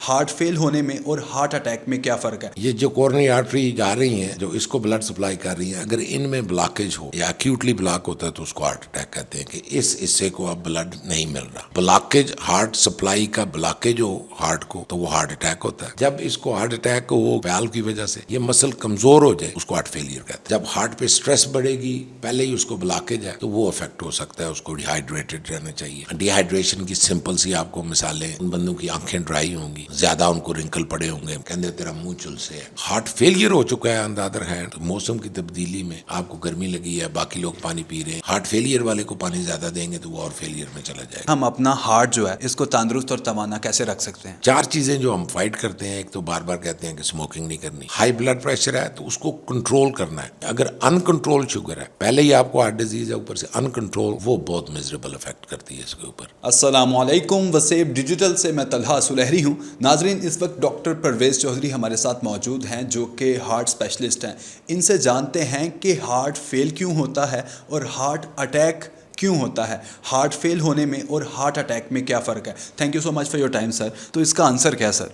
Heart فیل ہونے میں اور ہارٹ اٹیک میں کیا فرق ہے؟ یہ جو کورنری آرٹری جا رہی ہیں جو اس کو بلڈ سپلائی کر رہی ہیں، اگر ان میں بلاکیج ہو یا ایکیوٹلی بلاک ہوتا ہے تو اس کو ہارٹ اٹیک کہتے ہیں کہ اس حصے کو اب بلڈ نہیں مل رہا۔ بلاکیج ہارٹ سپلائی کا بلاکیج ہو ہارٹ کو تو وہ ہارٹ اٹیک ہوتا ہے۔ جب اس کو ہارٹ اٹیک ہو ویلو کی وجہ سے یہ مسل کمزور ہو جائے اس کو ہارٹ فیلئر کہتے ہیں۔ جب ہارٹ پہ سٹریس بڑھے گی، پہلے ہی اس کو بلاکیج ہے تو وہ افیکٹ ہو سکتا ہے، اس کو ڈی ہائیڈریٹڈ رہنا چاہیے۔ ڈی ہائیڈریشن کی سمپل سی آپ کو مثالیں، ان بندوں کی آنکھیں ڈرائی ہوں گی، زیادہ ان کو رنکل پڑے ہوں گے، کہتے تیرا منہ چلسے ہے۔ ہارٹ فیلئر ہو چکا ہے آن دی ادر ہینڈ، موسم کی تبدیلی میں آپ کو گرمی لگی ہے، باقی لوگ پانی پی رہے ہیں، ہارٹ فیلئر والے کو پانی زیادہ دیں گے تو وہ اور فیلئر میں چلا جائے گا۔ ہم اپنا ہارٹ جو ہے اس کو تندرست اور توانا کیسے رکھ سکتے ہیں؟ 4 چیزیں جو ہم فائٹ کرتے ہیں، ایک تو بار بار کہتے ہیں کہ سموکنگ نہیں کرنی، ہائی بلڈ پریشر ہے تو اس کو کنٹرول کرنا ہے۔ اگر ان کنٹرول شوگر ہے، پہلے ہی آپ کو ہارٹ ڈیزیز ہے، اوپر سے ان کنٹرول، وہ بہت میزریبل افیکٹ کرتی ہے اس کے اوپر۔ السلام علیکم، وسیب ڈیجیٹل سے میں طلحہ سلیحری ہوں۔ ناظرین، اس وقت ڈاکٹر پرویز چودھری ہمارے ساتھ موجود ہیں جو کہ ہارٹ اسپیشلسٹ ہیں۔ ان سے جانتے ہیں کہ ہارٹ فیل کیوں ہوتا ہے اور ہارٹ اٹیک کیوں ہوتا ہے، ہارٹ فیل ہونے میں اور ہارٹ اٹیک میں کیا فرق ہے۔ Thank you so much for your time sir. تو اس کا آنسر کیا سر؟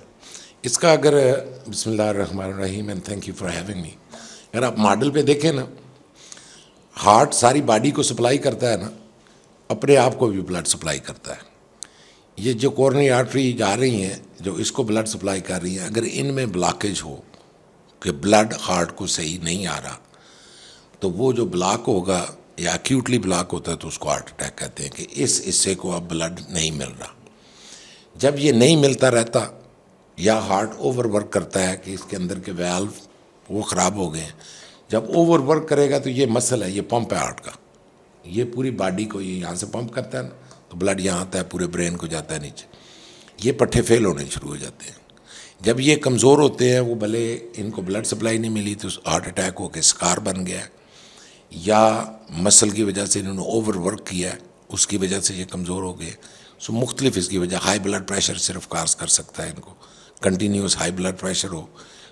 اس کا اگر بسم اللہ الرحمن الرحیم and thank you for having me, اگر آپ ماڈل پہ دیکھیں نا، ہارٹ ساری باڈی کو سپلائی کرتا ہے نا، اپنے آپ کو بھی بلڈ سپلائی کرتا ہے۔ یہ جو کورنری آرٹری جا رہی ہیں جو اس کو بلڈ سپلائی کر رہی ہیں، اگر ان میں بلاکیج ہو کہ بلڈ ہارٹ کو صحیح نہیں آ رہا تو وہ جو بلاک ہوگا یا ایکیوٹلی بلاک ہوتا ہے تو اس کو ہارٹ اٹیک کہتے ہیں کہ اس حصے کو اب بلڈ نہیں مل رہا۔ جب یہ نہیں ملتا رہتا یا ہارٹ اوور ورک کرتا ہے کہ اس کے اندر کے ویلو وہ خراب ہو گئے ہیں، جب اوور ورک کرے گا تو یہ مسل ہے، یہ پمپ ہے ہارٹ کا، یہ پوری باڈی کو یہ یہاں سے پمپ کرتا ہے نا تو بلڈ یہاں آتا ہے، پورے برین کو جاتا ہے نیچے، یہ پٹھے فیل ہونے شروع ہو جاتے ہیں۔ جب یہ کمزور ہوتے ہیں، وہ بھلے ان کو بلڈ سپلائی نہیں ملی تو ہارٹ اٹیک ہو کے سکار بن گیا ہے، یا مسل کی وجہ سے انہوں نے اوور ورک کیا ہے اس کی وجہ سے یہ کمزور ہو گئے۔ سو مختلف اس کی وجہ، ہائی بلڈ پریشر صرف کاز کر سکتا ہے ان کو، کنٹینیوس ہائی بلڈ پریشر ہو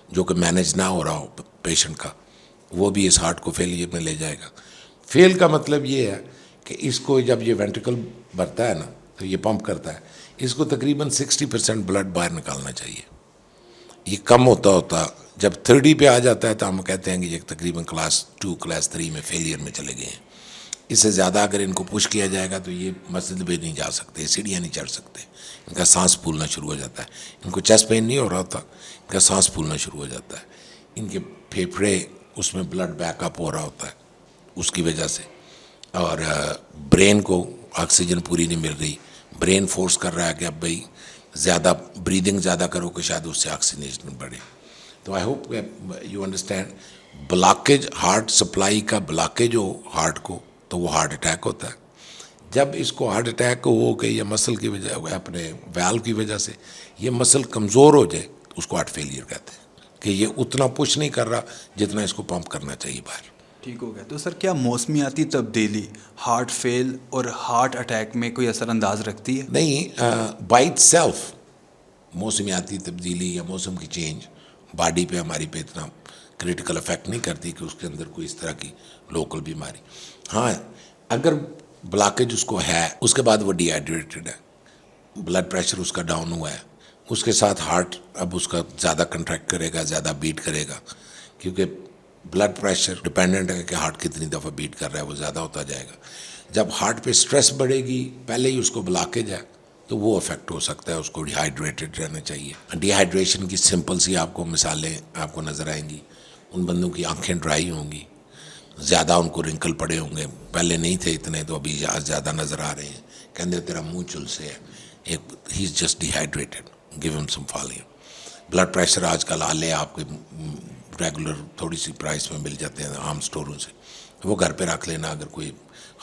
جو کہ مینیج نہ ہو رہا ہو پیشنٹ کا، وہ بھی اس ہارٹ کو فیلئر میں لے جائے گا۔ فیل کا مطلب یہ ہے کہ اس کو جب یہ وینٹریکل بھرتا ہے نا تو یہ پمپ کرتا ہے، اس کو تقریباً 60% بلڈ باہر نکالنا چاہیے۔ یہ کم ہوتا جب 30 پہ آ جاتا ہے تو ہم کہتے ہیں کہ یہ تقریباً کلاس 2 کلاس 3 میں فیلئر میں چلے گئے ہیں۔ اس سے زیادہ اگر ان کو پش کیا جائے گا تو یہ مسجد بھی نہیں جا سکتے، سیڑھیاں نہیں چڑھ سکتے، ان کا سانس پھولنا شروع ہو جاتا ہے۔ ان کو چیسٹ پین نہیں ہو رہا ہوتا، ان کا سانس پھولنا شروع ہو جاتا ہے، ان کے پھیپھڑے اس میں بلڈ بیک اپ ہو رہا ہوتا ہے اس کی وجہ سے، اور برین کو آکسیجن پوری نہیں مل رہی، برین فورس کر رہا ہے کہ اب بھائی زیادہ بریدنگ زیادہ کرو کہ شاید اس سے آکسیجن بڑھے۔ تو I hope you understand, blockage heart supply کا بلاکیج ہو ہارٹ کو تو وہ ہارٹ اٹیک ہوتا ہے۔ جب اس کو ہارٹ اٹیک ہو کہ یہ مسل کی وجہ اپنے ویلو کی وجہ سے یہ مسل کمزور ہو جائے تو اس کو ہارٹ فیلئر کہتے ہیں کہ یہ اتنا پش نہیں کر رہا جتنا اس کو پمپ کرنا چاہیے باہر۔ ٹھیک ہو گیا۔ تو سر کیا موسمیاتی تبدیلی ہارٹ فیل اور ہارٹ اٹیک میں کوئی اثر انداز رکھتی ہے؟ نہیں، بائی اٹ سیلف موسمیاتی تبدیلی یا موسم کی چینج باڈی پہ ہماری پہ اتنا کریٹیکل افیکٹ نہیں کرتی کہ اس کے اندر کوئی اس طرح کی لوکل بیماری۔ ہاں، اگر بلاکیج اس کو ہے، اس کے بعد وہ ڈی ہائیڈریٹڈ ہے، بلڈ پریشر اس کا ڈاؤن ہوا ہے، اس کے ساتھ ہارٹ اب اس کا زیادہ کنٹریکٹ کرے گا، زیادہ بیٹ کرے گا، کیونکہ بلڈ پریشر ڈپینڈنٹ ہے کہ ہارٹ کتنی دفعہ بیٹ کر رہا ہے، وہ زیادہ ہوتا جائے گا۔ جب ہارٹ پہ سٹریس بڑھے گی، پہلے ہی اس کو بلاکیج ہے تو وہ افیکٹ ہو سکتا ہے، اس کو ڈی ہائیڈریٹڈ رہنا چاہیے۔ ڈی ہائیڈریشن کی سمپل سی آپ کو مثالیں آپ کو نظر آئیں گی، ان بندوں کی آنکھیں ڈرائی ہوں گی، زیادہ ان کو رنکل پڑے ہوں گے، پہلے نہیں تھے اتنے تو ابھی زیادہ نظر آ رہے ہیں، کہتے تیرا منہ چلسے ہے، he is just dehydrated, give him some فالیم۔ Blood pressure آج کل آلے آپ کے ریگولر تھوڑی سی پرائس میں مل جاتے ہیں عام سٹوروں سے، وہ گھر پہ رکھ لینا۔ اگر کوئی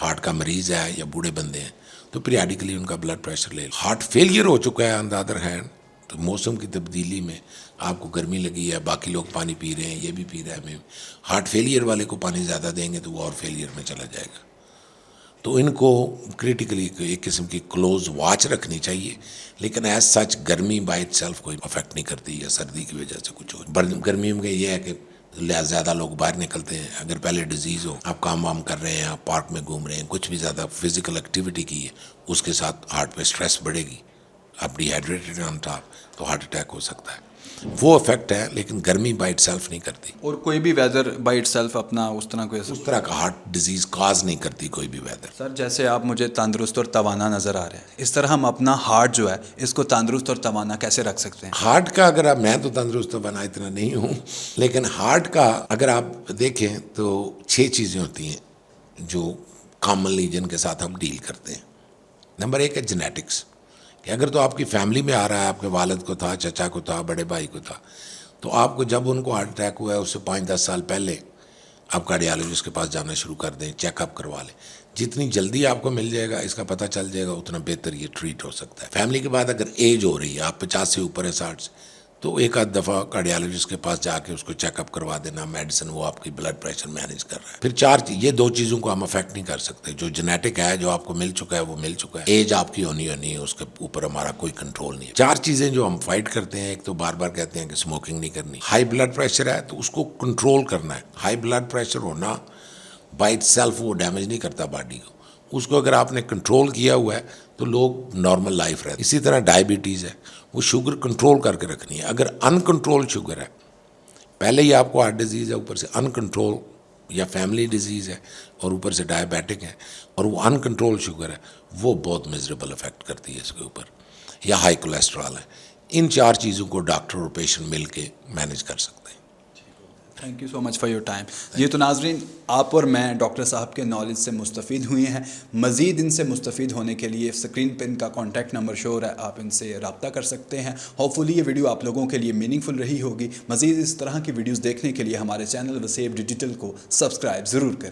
ہارٹ کا مریض ہے یا بوڑھے بندے ہیں تو پیریاڈیکلی ان کا بلڈ پریشر لے۔ ہارٹ فیلئر ہو چکا ہے آن دی ادر ہینڈ، تو موسم کی تبدیلی میں آپ کو گرمی لگی ہے، باقی لوگ پانی پی رہے ہیں، یہ بھی پی رہا ہے، ہارٹ فیلئر والے کو پانی زیادہ دیں گے تو وہ اور فیلئر میں چلا جائے گا۔ تو ان کو کریٹیکلی ایک قسم کی کلوز واچ رکھنی چاہیے، لیکن ایز سچ گرمی بائی اٹ سیلف کوئی افیکٹ نہیں کرتی، یا سردی کی وجہ سے کچھ ہو۔ گرمی میں یہ ہے کہ زیادہ لوگ باہر نکلتے ہیں، اگر پہلے ڈیزیز ہو، آپ کام وام کر رہے ہیں، آپ پارک میں گھوم رہے ہیں، کچھ بھی زیادہ فزیکل ایکٹیویٹی کی ہے، اس کے ساتھ ہارٹ پہ سٹریس بڑھے گی، آپ ڈیہائیڈریٹڈ ہیں آن ٹاپ تو ہارٹ اٹیک ہو سکتا ہے. وہ افیکٹ ہے لیکن گرمی بائی اٹ سیلف نہیں کرتی. اور کوئی بھی ویدر بائی اٹ سیلف اپنا اس طرح کوئی اس طرح کا ہارٹ ڈیزیز کاز نہیں کرتی کوئی بھی ویدر. سر جیسے آپ مجھے تندرست اور توانا نظر آ رہے ہیں، اس طرح ہم اپنا ہارٹ جو ہے اس کو تندرست اور توانا کیسے رکھ سکتے ہیں؟ ہارٹ کا اگر آپ، میں تو تندرست بنا اتنا نہیں ہوں، لیکن ہارٹ کا اگر آپ دیکھیں تو 6 چیزیں ہوتی ہیں جو کامنلی جن کے ساتھ ہم ڈیل کرتے ہیں. نمبر 1 ہے جینیٹکس، کہ اگر تو آپ کی فیملی میں آ رہا ہے، آپ کے والد کو تھا، چچا کو تھا، بڑے بھائی کو تھا، تو آپ کو جب ان کو ہارٹ اٹیک ہوا ہے اس سے 5-10 سال پہلے آپ کارڈیالوجسٹ کے پاس جانا شروع کر دیں، چیک اپ کروا لیں. جتنی جلدی آپ کو مل جائے گا، اس کا پتہ چل جائے گا، اتنا بہتر یہ ٹریٹ ہو سکتا ہے. فیملی کے بعد اگر ایج ہو رہی ہے، آپ 50 سے اوپر ہے، 60 سے، تو ایک آدھ دفعہ کارڈیالوجسٹ کے پاس جا کے اس کو چیک اپ کروا دینا، میڈیسن وہ آپ کی بلڈ پریشر مینیج کر رہا ہے. پھر 4 یہ 2 چیزوں کو ہم افیکٹ نہیں کر سکتے. جو جینیٹک ہے، جو آپ کو مل چکا ہے وہ مل چکا ہے. ایج آپ کی ہونی ہے، اس کے اوپر ہمارا کوئی کنٹرول نہیں ہے. 4 چیزیں جو ہم فائٹ کرتے ہیں، ایک تو بار بار کہتے ہیں کہ اسموکنگ نہیں کرنی. ہائی بلڈ پریشر ہے تو اس کو کنٹرول کرنا ہے. ہائی بلڈ پریشر ہونا بائی اٹ سیلف وہ ڈیمیج نہیں کرتا باڈی کو. اس کو اگر آپ نے کنٹرول کیا ہوا ہے تو لوگ نارمل لائف رہتے. اسی طرح ڈائبٹیز ہے، وہ شوگر کنٹرول کر کے رکھنی ہے. اگر ان کنٹرول شوگر ہے، پہلے ہی آپ کو ہارٹ ڈیزیز ہے، اوپر سے ان کنٹرول یا فیملی ڈیزیز ہے اور اوپر سے ڈائبیٹک ہے اور وہ ان کنٹرول شوگر ہے، وہ بہت میزریبل افیکٹ کرتی ہے اس کے اوپر. یا ہائی کولیسٹرول ہے. ان 4 چیزوں کو ڈاکٹر اور پیشنٹ مل کے مینیج کر سکتے ہیں. Thank you so much for your time. یہ تو ناظرین، آپ اور میں ڈاکٹر صاحب کے نالج سے مستفید ہوئے ہیں. مزید ان سے مستفید ہونے کے لیے اسکرین پہ ان کا کانٹیکٹ نمبر شو ہے، آپ ان سے رابطہ کر سکتے ہیں. ہوپ فلی یہ ویڈیو آپ لوگوں کے لیے میننگ فل رہی ہوگی. مزید اس طرح کی ویڈیوز دیکھنے کے لیے ہمارے چینل وسیب ڈیجیٹل کو سبسکرائب ضرور کریں.